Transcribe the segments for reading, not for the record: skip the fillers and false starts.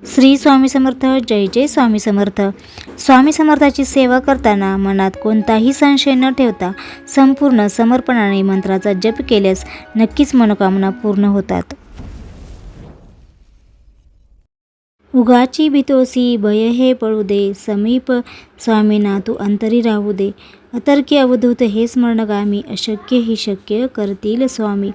श्री स्वामी समर्थ. जय जय स्वामी समर्थ. स्वामी समर्थाची सेवा करताना मनात कोणताही संशय न ठेवता संपूर्ण समर्पणाने मंत्राचा जप केल्यास नक्कीच मनोकामना पूर्ण होतात. उगाची भीतोसी भय हे पळू दे, समीप स्वामीना तू अंतरी राहू दे. अतर्की अवधूत हे स्मरणगामी, अशक्य ही शक्य करतील स्वामी.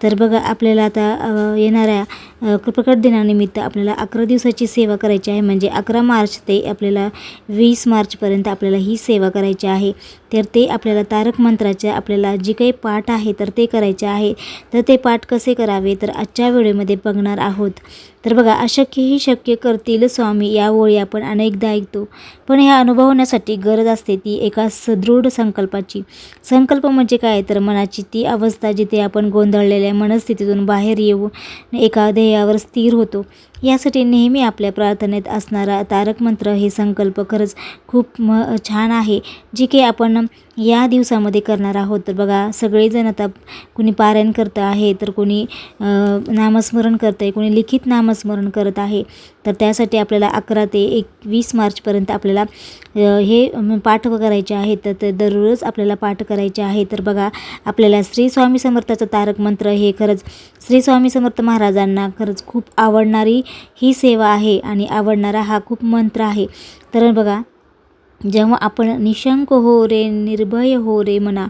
तर बघा, आपल्याला आता येणाऱ्या प्रकट दिनानिमित्त आपल्याला 11 दिवसाची सेवा करायची आहे. म्हणजे 11 मार्च ते आपल्याला 20 मार्चपर्यंत आपल्याला ही सेवा करायची आहे. तर ते आपल्याला तारक मंत्राचे आपल्याला जी काही पाठ आहे तर ते करायचे आहे. तर ते पाठ कसे करावे तर आजच्या व्हिडिओमध्ये बघणार आहोत. तर बघा, अशक्य ही शक्य करतील स्वामी या ओळी आपण अनेकदा ऐकतो, पण ह्या अनुभवण्यासाठी गरज असते ती एका सदृढ संकल्पाची. संकल्प म्हणजे काय तर मनाची ती अवस्था जिथे आपण गोंधळलेल्या मनस्थितीतून बाहेर येऊ एका ध्येयावर स्थिर होतो. यासाठी नेहमी आपल्या प्रार्थनेत असणारा तारक मंत्र हे संकल्प खरंच खूप छान आहे, जी काही आपण या दिवसामध्ये करणार आहोत. तर बघा, सगळेजण आता कुणी पारायण करतं आहे, तर कोणी नामस्मरण करतं आहे, कोणी लिखित नामस्मरण करत आहे. तर त्यासाठी आपल्याला 11 ते 21 मार्चपर्यंत आपल्याला हे पाठ करायचे आहेत. तर दररोज आपल्याला पाठ करायचे आहे. तर बघा, आपल्याला श्री स्वामी समर्थाचं तारक मंत्र हे खरंच श्री स्वामी समर्थ महाराजांना खरंच खूप आवडणारी ही सेवा आहे आणि आवडणारा हा खूप मंत्र आहे. तर बघा, जेव्हा आपण निशंक हो रे, निर्भय हो रे मना,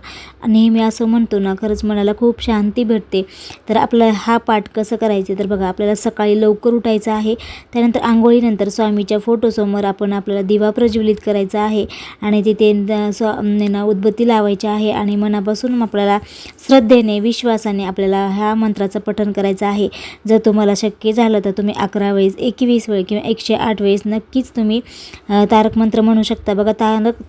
नेहमी असं म्हणतो ना, खरंच मनाला खूप शांती भेटते. तर आपलं हा पाठ कसं करायचं तर बघा, आपल्याला सकाळी लवकर उठायचं आहे. त्यानंतर आंघोळीनंतर स्वामीच्या फोटोसमोर आपल्याला दिवा प्रज्वलित करायचा आहे आणि तिथे उदबत्ती लावायची आहे आणि मनापासून आपल्याला श्रद्धेने विश्वासाने आपल्याला ह्या मंत्राचं पठण करायचं आहे. जर तुम्हाला शक्य झालं तर तुम्ही 11 वेळेस, 21 वेळेस किंवा 108 वेळेस नक्कीच तुम्ही तारक मंत्र म्हणू शकता. बघा,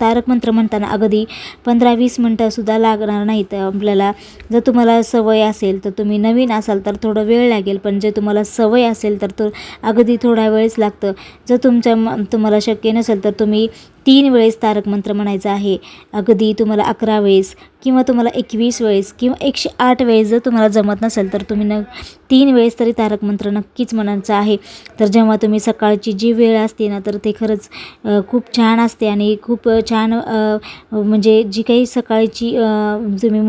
तारक मंत्र म्हणताना अगदी 15-20 मिनटंसुद्धा लागणार नाहीत. तर आपल्याला जर तुम्हाला सवय असेल तर तुम्ही नवीन असाल तर थोडं वेळ लागेल, पण जर तुम्हाला सवय असेल तर तो अगदी थोडा वेळच लागतं. जर तुम्हाला शक्य नसेल तर तुम्ही 3 वेळेस तारक मंत्र म्हणायचं आहे. अगदी तुम्हाला 11 वेळेस किंवा तुम्हाला 21 वेळेस किंवा 108 वेळेस जर तुम्हाला जमत नसेल तर तुम्ही 3 वेळेस तरी तारक मंत्र नक्कीच म्हणायचं आहे. तर जेव्हा तुम्ही सकाळची जी वेळ असते ना, तर ते खरंच खूप छान असते आणि खूप छान म्हणजे जी काही सकाळची तुम्ही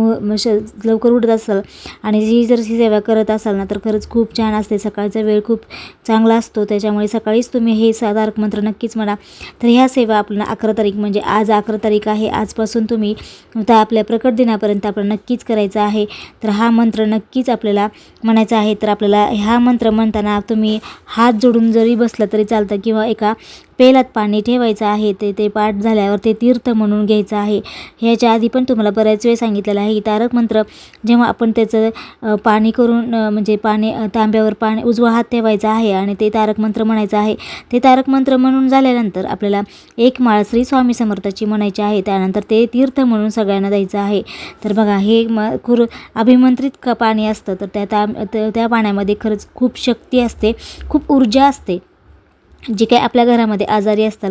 लवकर उठत असाल आणि जी जर सेवा करत असाल ना, तर खरंच खूप छान असते. सकाळचा वेळ खूप चांगला असतो, त्याच्यामुळे सकाळीच तुम्ही हे तारक मंत्र नक्कीच म्हणा. तर ह्या सेवा आपल्याला 11 तारीख म्हणजे आज 11 तारीख आहे, आजपासून तुम्ही तर आपल्या प्रकट दिनापर्यंत आपल्याला नक्कीच करायचं आहे. तर हा मंत्र नक्कीच आपल्याला म्हणायचा आहे. तर आपल्याला हा मंत्र म्हणताना तुम्ही हात जोडून जरी बसलं तरी चालतं किंवा एका पेलात पाणी ठेवायचं आहे. ते पाठ झाल्यावर ते तीर्थ म्हणून घ्यायचं आहे. ह्याच्या आधी पण तुम्हाला बऱ्याच वेळ सांगितलेलं आहे की तारक मंत्र जेव्हा आपण त्याचं पाणी करून म्हणजे तांब्यावर पाणी उजवा हात ठेवायचा आहे आणि ते तारक मंत्र म्हणायचं आहे. ते तारक मंत्र म्हणून झाल्यानंतर आपल्याला 1 माळ श्री स्वामी समर्थाची म्हणायची आहे. त्यानंतर ते तीर्थ म्हणून सगळ्यांना द्यायचं आहे. तर बघा, हे अभिमंत्रित पाणी असतं. तर त्या पाण्यामध्ये खरंच खूप शक्ती असते, खूप ऊर्जा असते. जे काही आपल्या घरामध्ये आजारी असतात,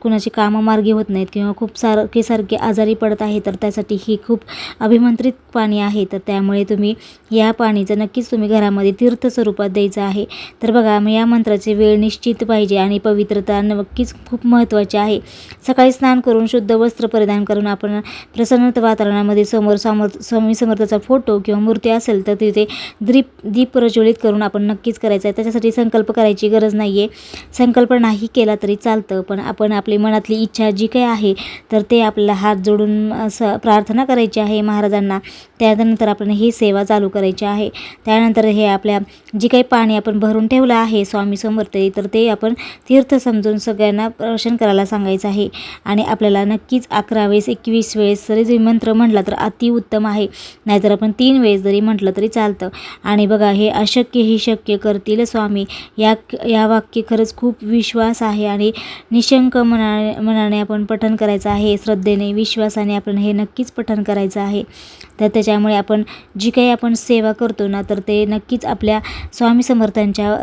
कुणाची कामं मार्गी होत नाहीत किंवा खूप सारखे आजारी पडत आहे, तर त्यासाठी ही खूप अभिमंत्रित पाणी आहे. तर त्यामुळे तुम्ही या पाणीचं नक्कीच तुम्ही घरामध्ये तीर्थ स्वरूपात द्यायचं आहे. तर बघा, मग या मंत्राची वेळ निश्चित पाहिजे आणि पवित्रता नक्कीच खूप महत्त्वाची आहे. सकाळी स्नान करून शुद्ध वस्त्र परिधान करून आपण प्रसन्न वातावरणामध्ये समोर स्वामी समर्थाचा फोटो किंवा मूर्ती असेल तर तिथे दीप प्रज्वलित करून आपण नक्कीच करायचं आहे. त्याच्यासाठी संकल्प करायची गरज नाही आहे. संकल्प नाही केला तरी चालतं, पण आपण आपली मनातली इच्छा जी काही आहे तर ते आपल्याला हात जोडून प्रार्थना करायची आहे महाराजांना. त्यानंतर आपण ही सेवा चालू करायची आहे. त्यानंतर हे आपल्या जी काही पाणी आपण भरून ठेवलं आहे स्वामी समर्थ, तर ते आपण तीर्थ समजून सगळ्यांना दर्शन करायला सांगायचं आहे. आणि आपल्याला नक्कीच 11 वेळेस, 21 वेळेस जरी मंत्र म्हटला तर अतिउत्तम आहे. नाहीतर आपण 3 वेळेस जरी म्हटलं तरी चालतं. आणि बघा, हे अशक्य ही शक्य करतील स्वामी या वाक्य खरंच खूप विश्वास आहे आणि निशंक मनाने आपण पठण करायचं आहे. श्रद्धेने विश्वासाने आपण हे नक्कीच पठण करायचं आहे. तर त्याच्यामुळे आपण जी काही आपण सेवा करतो ना, तर ते नक्कीच आपल्या स्वामी समर्थांच्या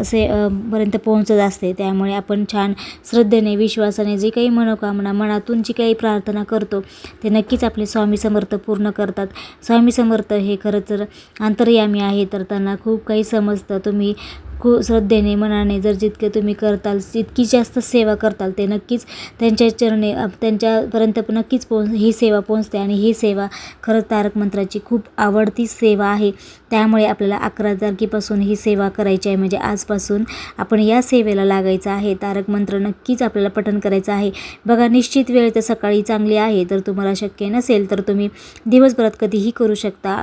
पर्यंत पोहोचत असते. त्यामुळे आपण छान श्रद्धेने विश्वासाने जी काही मनोकामना मनातून जी काही प्रार्थना करतो ते नक्कीच आपले स्वामी समर्थ पूर्ण करतात. स्वामी समर्थ हे खरंच अंतर्यामी आहे, तर त्यांना खूप काही समजतं. तुम्ही खूप श्रद्धेने मनाने जर जितके तुम्ही करताल जितकी जास्त सेवा करताल ते नक्कीच त्यांच्या चरणी त्यांच्यापर्यंत नक्कीच ही सेवा पोहोचते. आणि ही सेवा खरंच तारक मंत्राची खूप आवडती सेवा आहे. त्यामुळे आपल्याला 11 तारखेपासून ही सेवा करायची आहे. म्हणजे आजपासून आपण या सेवेला लागायचं आहे. तारक मंत्र नक्कीच आपल्याला पठण करायचं आहे. बघा, निश्चित वेळ तर सकाळी चांगली आहे, तर तुम्हाला शक्य नसेल तर तुम्ही दिवसभरात कधीही करू शकता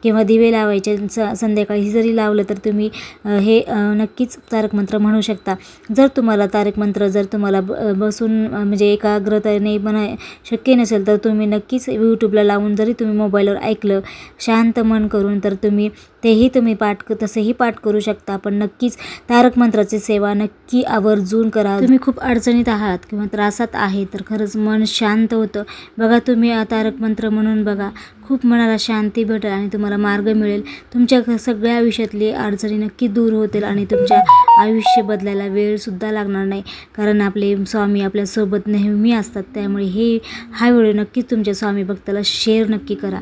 किंवा दिवे लावायचे संध्याकाळी जरी लावलं तर तुम्ही हे नक्कीच तारक मंत्र म्हणू शकता. जर तुम्हाला तारक मंत्र जर तुम्हाला बसून म्हणजे एकाग्रतेने शक्य नसेल तर तुम्ही नक्कीच यूट्यूबला लावून जरी तुम्ही मोबाईलवर ऐकलं शांत मन करून तर तुम्ही तुम्ही तसेही पाठ करू शकता. पण नक्कीच तारक मंत्राची सेवा नक्की आवर्जून करा. तुम्ही खूप अडचणीत आहात किंवा त्रासात आहे तर खरंच मन शांत होतं. बघा, तुम्ही तारक मंत्र म्हणून बघा, खूप मनाला शांती भेटेल आणि तुम्हाला मार्ग मिळेल. तुमच्या सगळ्या आयुष्यातली अडचणी नक्की दूर होतील आणि तुमच्या आयुष्य बदलायला वेळसुद्धा लागणार नाही. कारण आपले स्वामी आपल्यासोबत नेहमी असतात. त्यामुळे हा व्हिडिओ नक्कीच तुमच्या स्वामी भक्ताला शेअर नक्की करा.